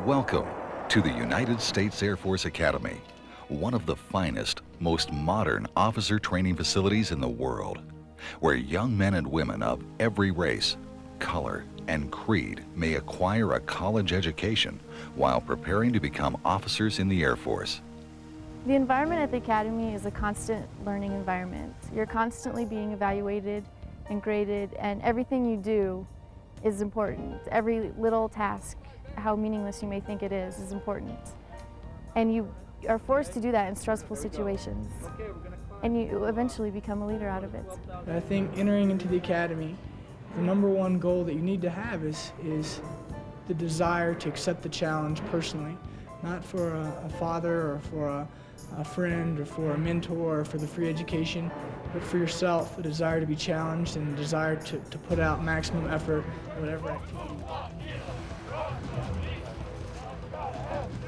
Welcome to the United States Air Force Academy, one of the finest, most modern officer training facilities in the world, where young men and women of every race, color, and creed may acquire a college education while preparing to become officers in the Air Force. The environment at the Academy is a constant learning environment. You're constantly being evaluated and graded, and everything you do is important. Every little task, how meaningless you may think it is important. And you are forced to do that in stressful situations. And you eventually become a leader out of it. I think entering into the Academy, the number one goal that you need to have is the desire to accept the challenge personally, not for a father or for a friend or for a mentor or for the free education, but for yourself, a desire to be challenged and a desire to put out maximum effort in whatever activity.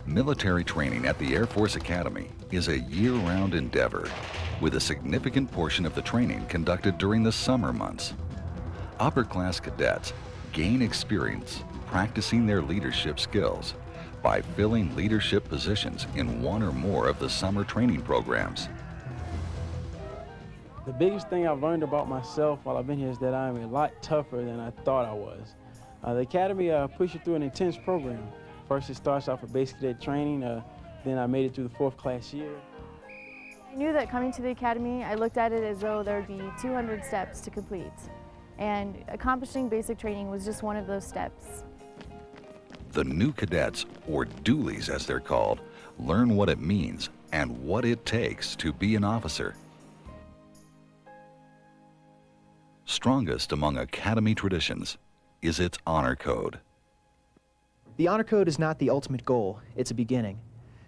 Military training at the Air Force Academy is a year-round endeavor, with a significant portion of the training conducted during the summer months. Upper-class cadets gain experience practicing their leadership skills by filling leadership positions in one or more of the summer training programs. The biggest thing I've learned about myself while I've been here is that I'm a lot tougher than I thought I was. The Academy pushed you through an intense program. First, it starts off with basic cadet training, then I made it through the 4th class year. I knew that coming to the Academy, I looked at it as though there would be 200 steps to complete. And accomplishing basic training was just one of those steps. The new cadets, or doolies as they're called, learn what it means and what it takes to be an officer. Strongest among Academy traditions is its honor code. The honor code is not the ultimate goal, it's a beginning.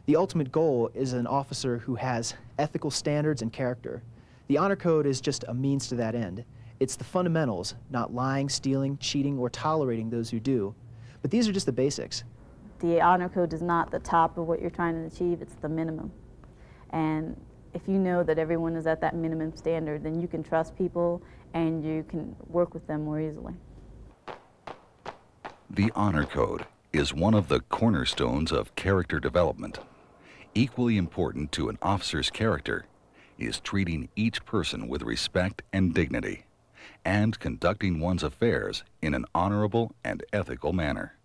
The ultimate goal is an officer who has ethical standards and character. The honor code is just a means to that end. It's the fundamentals, not lying, stealing, cheating, or tolerating those who do. But these are just the basics. The honor code is not the top of what you're trying to achieve, it's the minimum. And if you know that everyone is at that minimum standard, then you can trust people and you can work with them more easily. The honor code is one of the cornerstones of character development. Equally important to an officer's character is treating each person with respect and dignity, and conducting one's affairs in an honorable and ethical manner.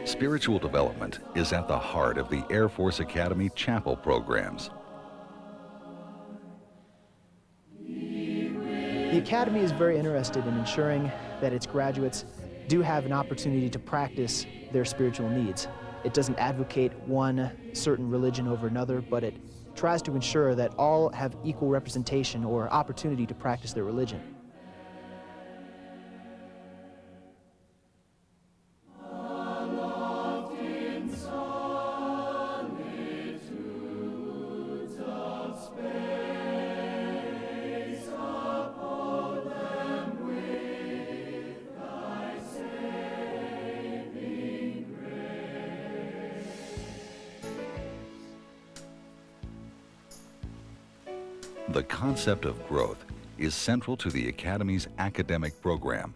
Spiritual development is at the heart of the Air Force Academy chapel programs. The Academy is very interested in ensuring that its graduates do have an opportunity to practice their spiritual needs. It doesn't advocate one certain religion over another, but it tries to ensure that all have equal representation or opportunity to practice their religion. The concept of growth is central to the Academy's academic program.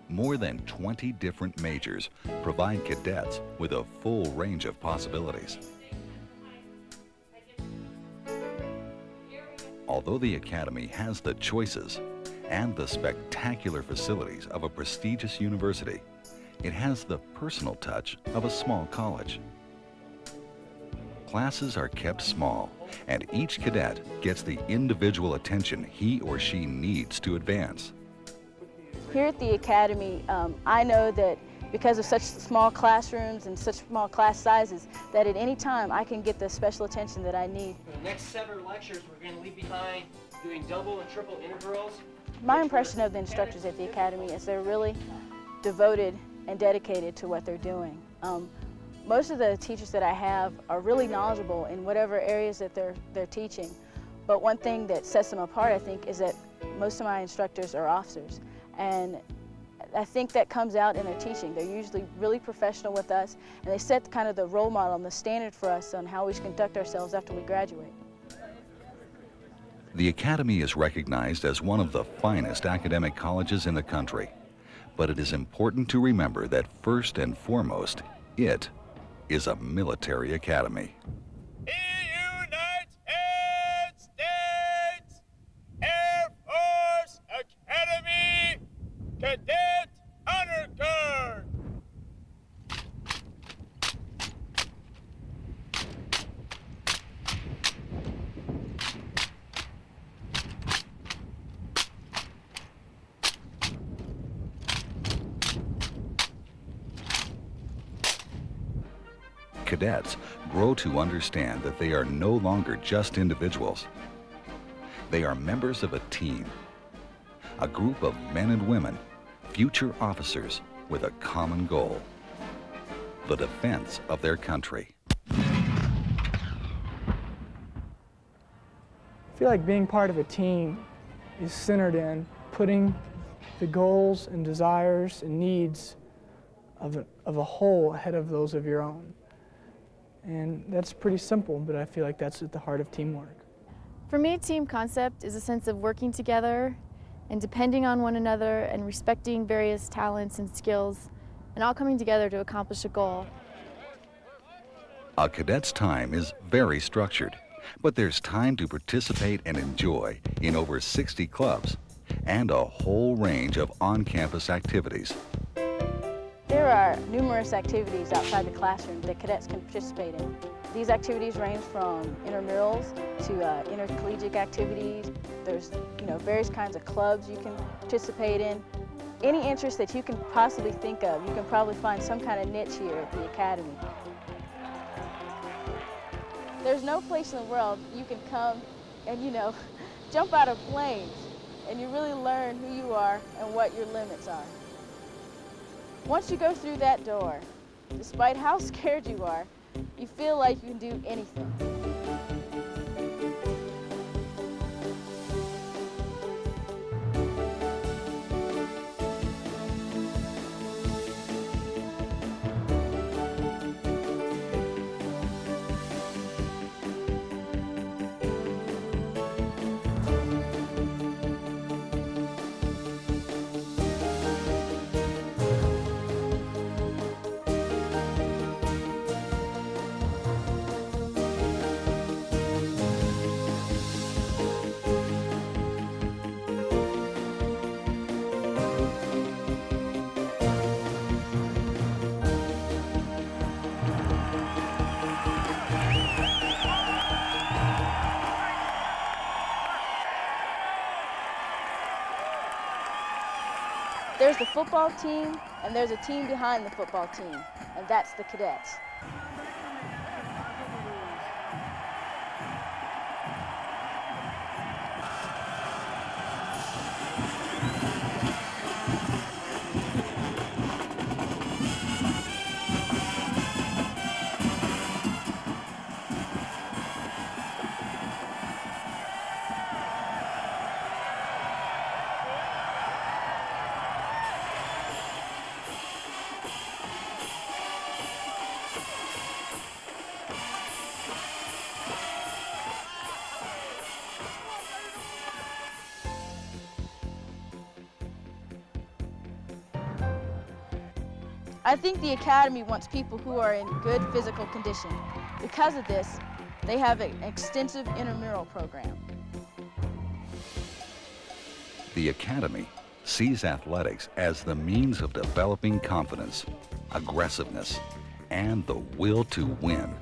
More than 20 different majors provide cadets with a full range of possibilities. Although the Academy has the choices and the spectacular facilities of a prestigious university, it has the personal touch of a small college. Classes are kept small, and each cadet gets the individual attention he or she needs to advance. Here at the Academy, I know that because of such small classrooms and such small class sizes, that at any time I can get the special attention that I need. For the next 7 lectures, we're going to leave behind doing double and triple integrals. My impression of the instructors at the Academy is they're really devoted and dedicated to what they're doing. Most of the teachers that I have are really knowledgeable in whatever areas that they're teaching. But one thing that sets them apart, I think, is that most of my instructors are officers. And I think that comes out in their teaching. They're usually really professional with us, and they set kind of the role model and the standard for us on how we should conduct ourselves after we graduate. The Academy is recognized as one of the finest academic colleges in the country. But it is important to remember that first and foremost, it is a military academy. United States Air Force Academy Cadet Honor Guard. Cadets grow to understand that they are no longer just individuals. They are members of a team, a group of men and women, future officers with a common goal: the defense of their country. I feel like being part of a team is centered in putting the goals and desires and needs of a whole ahead of those of your own. And that's pretty simple, but I feel like that's at the heart of teamwork. For me, team concept is a sense of working together and depending on one another and respecting various talents and skills and all coming together to accomplish a goal. A cadet's time is very structured, but there's time to participate and enjoy in over 60 clubs and a whole range of on-campus activities. There are numerous activities outside the classroom that cadets can participate in. These activities range from intramurals to intercollegiate activities. There's various kinds of clubs you can participate in. Any interest that you can possibly think of, you can probably find some kind of niche here at the Academy. There's no place in the world you can come and, jump out of planes and you really learn who you are and what your limits are. Once you go through that door, despite how scared you are, you feel like you can do anything. There's the football team, and there's a team behind the football team, and that's the cadets. I think the Academy wants people who are in good physical condition. Because of this, they have an extensive intramural program. The Academy sees athletics as the means of developing confidence, aggressiveness, and the will to win,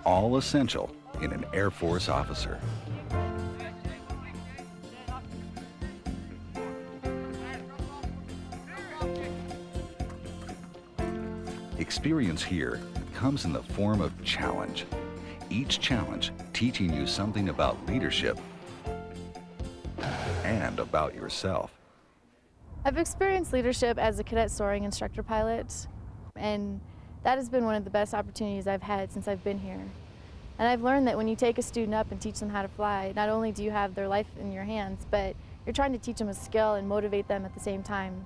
all essential in an Air Force officer. Experience here comes in the form of challenge. Each challenge teaching you something about leadership and about yourself. I've experienced leadership as a cadet soaring instructor pilot, and that has been one of the best opportunities I've had since I've been here. And I've learned that when you take a student up and teach them how to fly, not only do you have their life in your hands, but you're trying to teach them a skill and motivate them at the same time.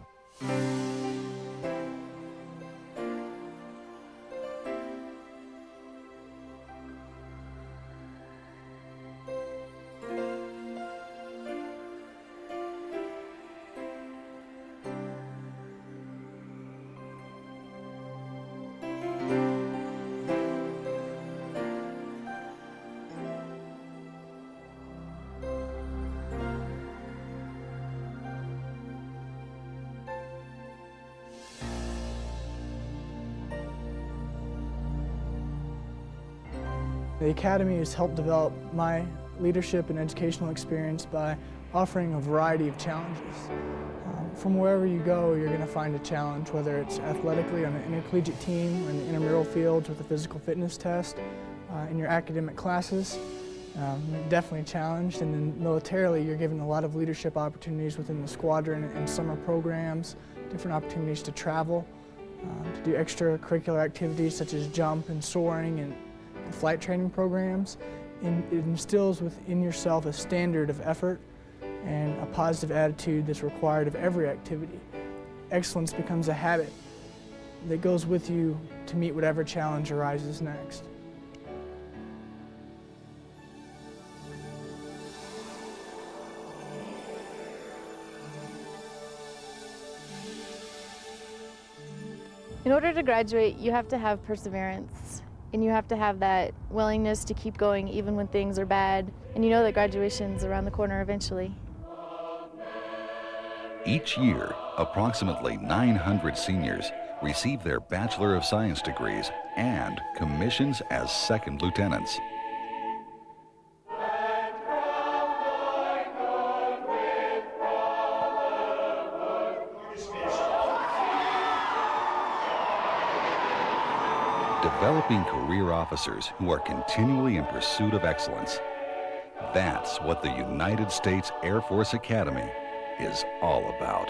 The Academy has helped develop my leadership and educational experience by offering a variety of challenges. From wherever you go, you're going to find a challenge, whether it's athletically on an intercollegiate team, or in the intramural fields with a physical fitness test, in your academic classes. You're definitely challenged, and then militarily you're given a lot of leadership opportunities within the squadron and summer programs, different opportunities to travel, to do extracurricular activities such as jump and soaring and flight training programs. And it instills within yourself a standard of effort and a positive attitude that's required of every activity. Excellence becomes a habit that goes with you to meet whatever challenge arises next. In order to graduate, you have to have perseverance, and you have to have that willingness to keep going even when things are bad, and you know that graduation's around the corner eventually. Each year, approximately 900 seniors receive their Bachelor of Science degrees and commissions as second lieutenants. Developing career officers who are continually in pursuit of excellence. That's what the United States Air Force Academy is all about.